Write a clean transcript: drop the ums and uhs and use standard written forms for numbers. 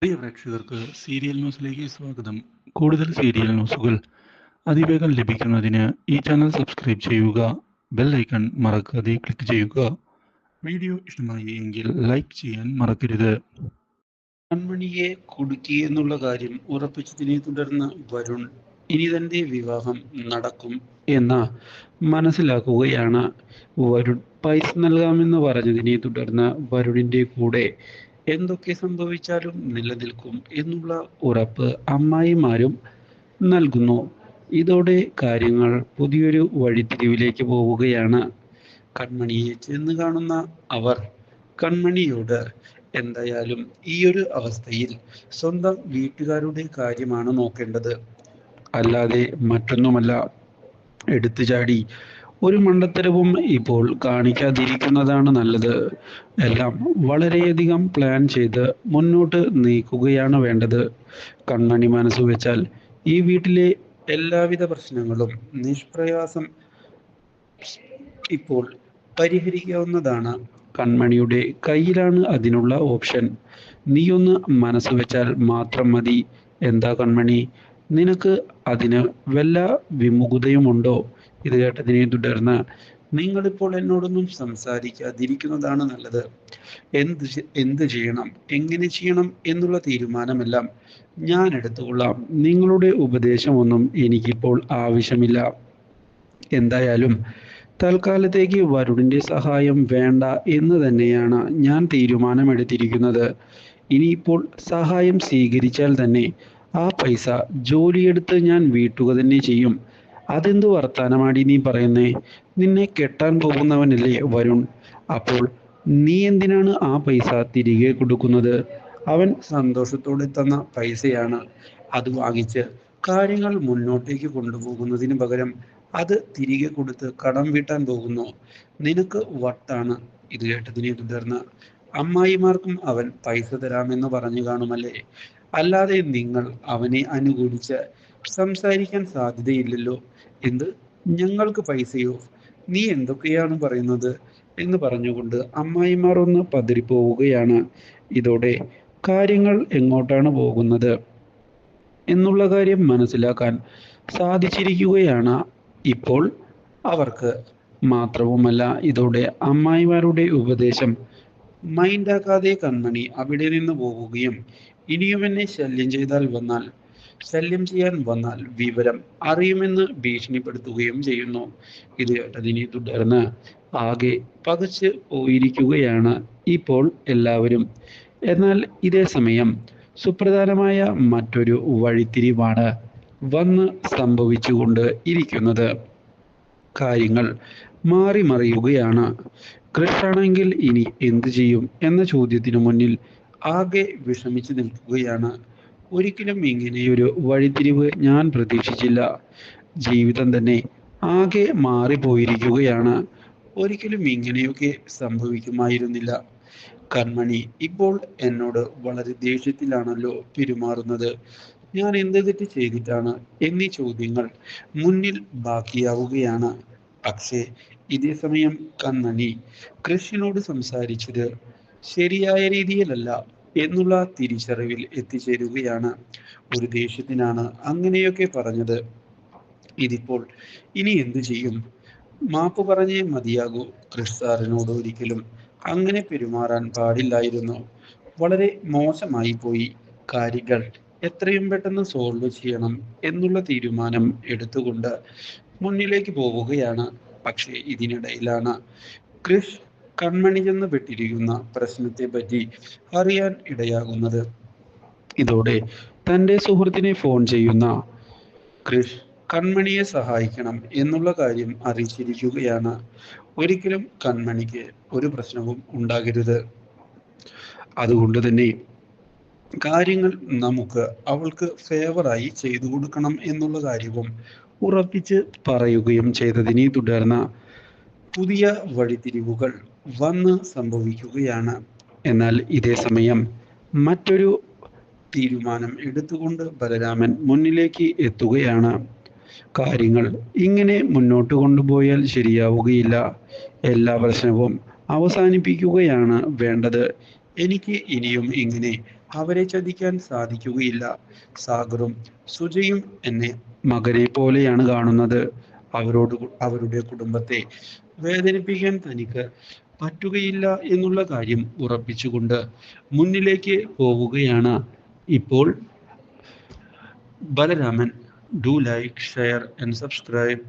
പ്രിയ പ്രേക്ഷകർക്ക് സീരിയൽ ന്യൂസിലേക്ക് സ്വാഗതം. കൂടുതൽ സീരിയൽ ന്യൂസുകൾ അതിവേഗം ലഭിക്കുന്നതിന് ഈ ചാനൽ സബ്സ്ക്രൈബ് ചെയ്യുക. ബെൽ ഐക്കൺ മറക്കാതെ ക്ലിക്ക് ചെയ്യുക. വീഡിയോ ഇഷ്ടമായി എങ്കിൽ ലൈക്ക് ചെയ്യാൻ മറക്കരുത്. കൺമണിയെ കുടുക്കി എന്നുള്ള കാര്യം ഉറപ്പിച്ചതിനെ തുടർന്ന് വരുൺ ഇനി തന്റെ വിവാഹം നടക്കും എന്ന് മനസ്സിലാക്കുകയാണ്. വരുൺ പൈസ നൽകാമെന്ന് പറഞ്ഞതിനെ തുടർന്ന് വരുണിന്റെ കൂടെ എന്തൊക്കെ സംഭവിച്ചാലും നിലനിൽക്കും എന്നുള്ള ഉറപ്പ് അമ്മായിമാരും നൽകുന്നു. ഇതോടെ കാര്യങ്ങൾ പുതിയൊരു വഴിത്തിരിവിലേക്ക് പോവുകയാണ്. കൺമണിയെ ചെന്ന് കാണുന്ന അവർ കൺമണിയോട് എന്തായാലും ഈ ഒരു അവസ്ഥയിൽ സ്വന്തം വീട്ടുകാരുടെ കാര്യമാണ് നോക്കേണ്ടത്, അല്ലാതെ മറ്റൊന്നുമല്ല. എടുത്തു ചാടി ഒരു മണ്ടത്തരവും ഇപ്പോൾ കാണിക്കാതിരിക്കുന്നതാണ് നല്ലത്. എല്ലാം വളരെയധികം പ്ലാൻ ചെയ്ത് മുന്നോട്ട് നീക്കുകയാണ് വേണ്ടത്. കൺമണി മനസ്സ് വെച്ചാൽ ഈ വീട്ടിലെ എല്ലാവിധ പ്രശ്നങ്ങളും നിഷ്പ്രയാസം ഇപ്പോൾ പരിഹരിക്കാവുന്നതാണ്. കൺമണിയുടെ കയ്യിലാണ് അതിനുള്ള ഓപ്ഷൻ. നീയൊന്ന് മനസ്സ് വെച്ചാൽ മാത്രം മതി. എന്താ കൺമണി, നിനക്ക് അതിന് വല്ല വിമുഖതയുമുണ്ടോ? ഇത് കേട്ടതിനെ തുടർന്ന് നിങ്ങളിപ്പോൾ എന്നോടൊന്നും സംസാരിക്കാതിരിക്കുന്നതാണ് നല്ലത്. എന്ത് ചെയ്യണം, എങ്ങനെ ചെയ്യണം എന്നുള്ള തീരുമാനമെല്ലാം ഞാൻ എടുത്തുകൊള്ളാം. നിങ്ങളുടെ ഉപദേശമൊന്നും എനിക്കിപ്പോൾ ആവശ്യമില്ല. എന്തായാലും തൽക്കാലത്തേക്ക് വരുണിന്റെ സഹായം വേണ്ട എന്ന് തന്നെയാണ് ഞാൻ തീരുമാനമെടുത്തിരിക്കുന്നത്. ഇനിയിപ്പോൾ സഹായം സ്വീകരിച്ചാൽ തന്നെ ആ പൈസ ജോലിയെടുത്ത് ഞാൻ വീട്ടുക തന്നെ ചെയ്യും. അതെന്തു വർത്താനമാടി നീ പറയുന്നേ? നിന്നെ കെട്ടാൻ പോകുന്നവനല്ലേ വരുൺ? അപ്പോൾ നീ എന്തിനാണ് ആ പൈസ തിരികെ കൊടുക്കുന്നത്? അവൻ സന്തോഷത്തോടെ തന്ന പൈസയാണ്. അത് വാങ്ങിച്ച് കാര്യങ്ങൾ മുന്നോട്ടേക്ക് കൊണ്ടുപോകുന്നതിന് പകരം അത് തിരികെ കൊടുത്ത് കടം വീട്ടാൻ പോകുന്നു. നിനക്ക് വട്ടാണ്. ഇത് കേട്ടതിനെ തുടർന്ന് അമ്മായിമാർക്കും അവൻ പൈസ തരാമെന്ന് പറഞ്ഞു കാണുമല്ലേ? അല്ലാതെ നിങ്ങൾ അവനെ അനുകൂലിച്ച് സംസാരിക്കാൻ സാധ്യതയില്ലല്ലോ. എന്ത്, ഞങ്ങൾക്ക് പൈസയോ? നീ എന്തൊക്കെയാണ് പറയുന്നത് എന്ന് പറഞ്ഞുകൊണ്ട് അമ്മായിമാർ ഒന്ന് പതറിപ്പോവുകയാണ്. ഇതോടെ കാര്യങ്ങൾ എങ്ങോട്ടാണ് പോകുന്നത് എന്നുള്ള കാര്യം മനസ്സിലാക്കാൻ സാധിച്ചിരിക്കുകയാണ് ഇപ്പോൾ അവർക്ക്. മാത്രവുമല്ല, ഇതോടെ അമ്മായിമാരുടെ ഉപദേശം മൈൻഡാക്കാതെ കൺമണി അവിടെ നിന്ന് പോവുകയും ഇനിയും എന്നെ ശല്യം ചെയ്യാൻ വന്നാൽ വിവരം അറിയുമെന്ന് ഭീഷണിപ്പെടുത്തുകയും ചെയ്യുന്നു. ഇത് കേട്ടതിനെ തുടർന്ന് ആകെ പകച്ച് പോയിരിക്കുകയാണ് ഇപ്പോൾ എല്ലാവരും. എന്നാൽ ഇതേ സമയം സുപ്രധാനമായ മറ്റൊരു വഴിത്തിരിവാണ് വന്ന് സംഭവിച്ചുകൊണ്ട് ഇരിക്കുന്നത്. കാര്യങ്ങൾ മാറി മറിയുകയാണ്. കൃഷാണെങ്കിൽ ഇനി എന്തു ചെയ്യും എന്ന ചോദ്യത്തിനു മുന്നിൽ ആകെ വിഷമിച്ചു നിൽക്കുകയാണ്. ഒരിക്കലും ഇങ്ങനെയൊരു വഴിത്തിരിവ് ഞാൻ പ്രതീക്ഷിച്ചില്ല. ജീവിതം തന്നെ ആകെ മാറിപ്പോയിരിക്കുകയാണ്. ഒരിക്കലും ഇങ്ങനെയൊക്കെ സംഭവിക്കുമായിരുന്നില്ല. കൺമണി ഇപ്പോൾ എന്നോട് വളരെ ദേഷ്യത്തിലാണല്ലോ പെരുമാറുന്നത്. ഞാൻ എന്ത് തെറ്റ് ചെയ്തിട്ടാണ് എന്നീ ചോദ്യങ്ങൾ മുന്നിൽ ബാക്കിയാവുകയാണ്. പക്ഷേ ഇതേ സമയം കൺമണി കൃഷിനോട് സംസാരിച്ചത് ശരിയായ രീതിയിലല്ല എന്നുള്ള തിരിച്ചറിവിൽ എത്തിച്ചേരുകയാണ്. ഒരു ദേഷ്യത്തിനാണ് അങ്ങനെയൊക്കെ പറഞ്ഞത്. ഇതിപ്പോൾ ഇനി എന്തു ചെയ്യും? മാപ്പ് പറഞ്ഞേ മതിയാകൂ. കൃഷ് സാറിനോട് ഒരിക്കലും അങ്ങനെ പെരുമാറാൻ പാടില്ലായിരുന്നു. വളരെ മോശമായി പോയി. കാര്യങ്ങൾ എത്രയും പെട്ടെന്ന് സോൾവ് ചെയ്യണം എന്നുള്ള തീരുമാനം എടുത്തുകൊണ്ട് മുന്നിലേക്ക് പോവുകയാണ്. പക്ഷേ ഇതിനിടയിലാണ് കൃഷ് കൺമണി ചെന്ന് പെട്ടിരിക്കുന്ന പ്രശ്നത്തെ പറ്റി അറിയാൻ ഇടയാകുന്നത്. ഇതോടെ തൻ്റെ സുഹൃത്തിനെ ഫോൺ ചെയ്യുന്ന കൃഷ് കൺമണിയെ സഹായിക്കണം എന്നുള്ള കാര്യം അറിയിച്ചിരിക്കുകയാണ്. ഒരിക്കലും കൺമണിക്ക് ഒരു പ്രശ്നവും ഉണ്ടാകരുത്. അതുകൊണ്ട് തന്നെ കാര്യങ്ങൾ നമുക്ക് അവൾക്ക് ഫേവറായി ചെയ്തു കൊടുക്കണം എന്നുള്ള കാര്യവും ഉറപ്പിച്ച് പറയുകയും ചെയ്തതിനെ തുടർന്ന് പുതിയ വഴിത്തിരിവുകൾ വന്ന് സംഭവിക്കുകയാണ്. എന്നാൽ ഇതേ സമയം മറ്റൊരു തീരുമാനം എടുത്തുകൊണ്ട് ബലരാമൻ മുന്നിലേക്ക് എത്തുകയാണ്. കാര്യങ്ങൾ ഇങ്ങനെ മുന്നോട്ട് കൊണ്ടുപോയാൽ ശരിയാവുകയില്ല. എല്ലാ പ്രശ്നവും അവസാനിപ്പിക്കുകയാണ് വേണ്ടത്. എനിക്ക് ഇനിയും ഇങ്ങനെ അവരെ ചതിക്കാൻ സാധിക്കുകയില്ല. സാഗറും സുജയും എന്നെ മകനെ പോലെയാണ് കാണുന്നത്. അവരുടെ കുടുംബത്തെ വേദനിപ്പിക്കാൻ തനിക്ക് പറ്റുകയില്ല എന്നുള്ള കാര്യം ഉറപ്പിച്ചുകൊണ്ട് മുന്നിലേക്ക് പോവുകയാണ് ഇപ്പോൾ Balaraman. Do like, share and subscribe.